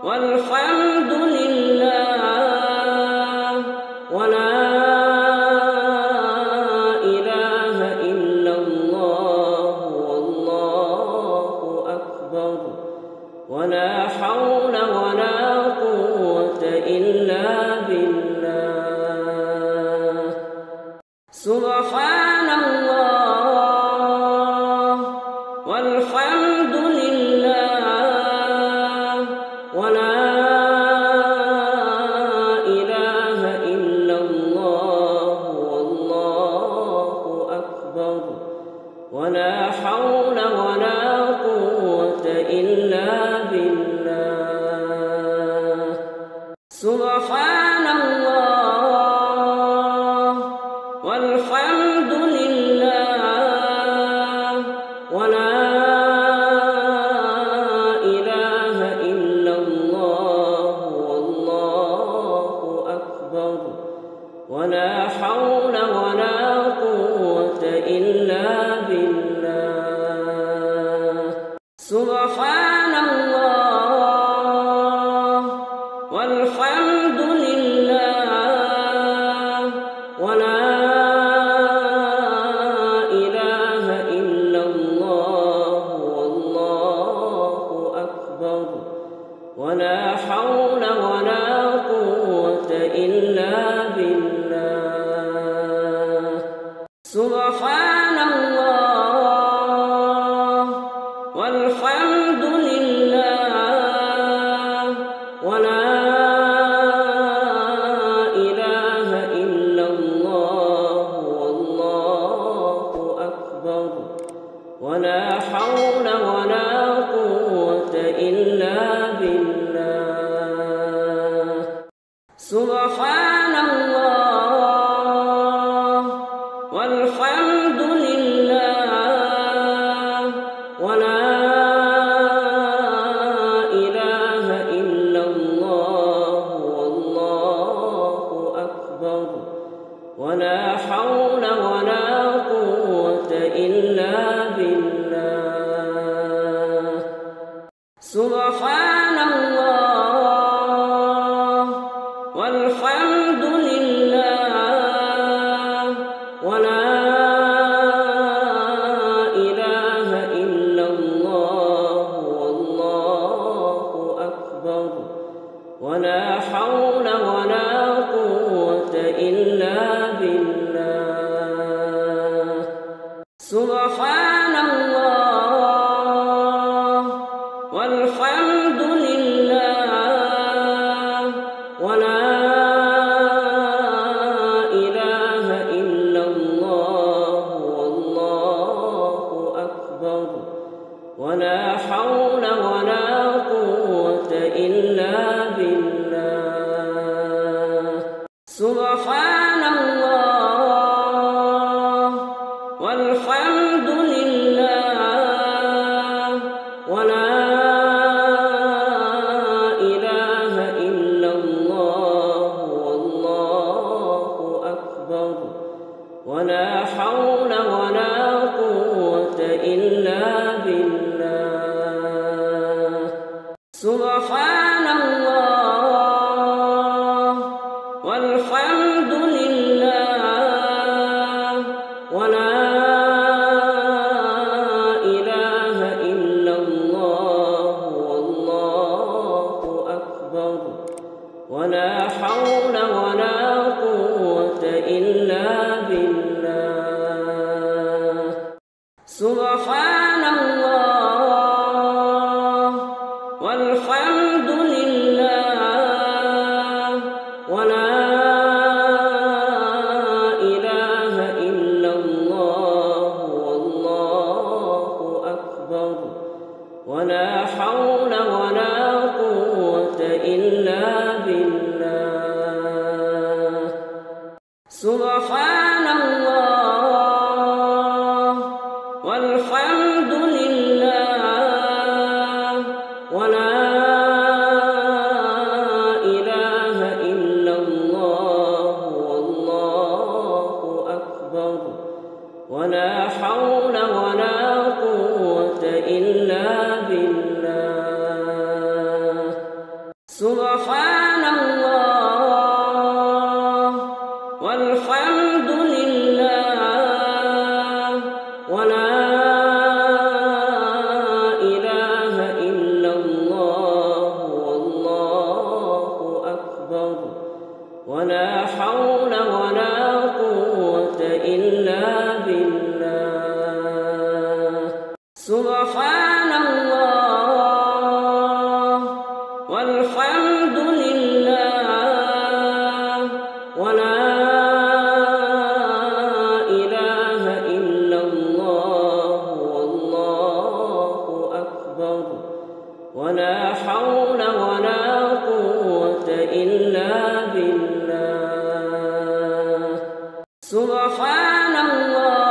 والحمد لله ولا إله إلا الله والله أكبر ولا حول ولا قوة إلا بالله. سبحان الله والحمد لله ولا إله إلا الله والله أكبر ولا حول ولا قوة إلا بالله. سبحان الله والحمد لله ولا إله إلا الله والله أكبر ولا حول ولا قوة إلا بالله. سبحان الله والحمد لله ولا إله إلا الله والله أكبر ولا حول ولا قوة إلا بالله. سبحان الله والحمد ولا حول ولا قوة إلا بالله. سبحان الله والحمد لله ولا إله إلا الله والله أكبر ولا حول ولا قوة إلا بالله. سبحان الله والحمد لله ولا إله إلا الله والله أكبر ولا حول ولا قوة إلا بالله. سبحان الله والحمد لله ولا إله إلا الله والله أكبر ولا حول ولا قوة إلا بالله. سبحان الله والحمد لله ولا إله إلا الله والله أكبر ولا حول ولا قوة إلا بالله. سبحان الله والحمد لله ولا إله إلا الله والله أكبر ولا حول ولا قوة إلا بالله. سبحان الله والحمد لله ولا إله إلا الله والله أكبر ولا حول ولا قوة إلا بالله. سبحان الله والحمد لله ولا إله إلا الله والله أكبر ولا حول ولا قوة إلا بالله. سبحان الله والحمد لله ولا إله إلا الله والله أكبر ولا حول ولا قوة إلا بالله. سبحان الله والحمد لله ولا إله إلا الله والله أكبر ولا حول ولا قوة إلا بالله. سبحان الله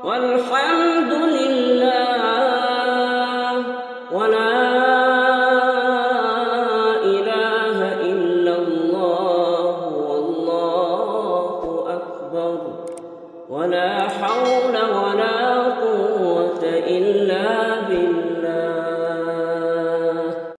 والحمد لله ولا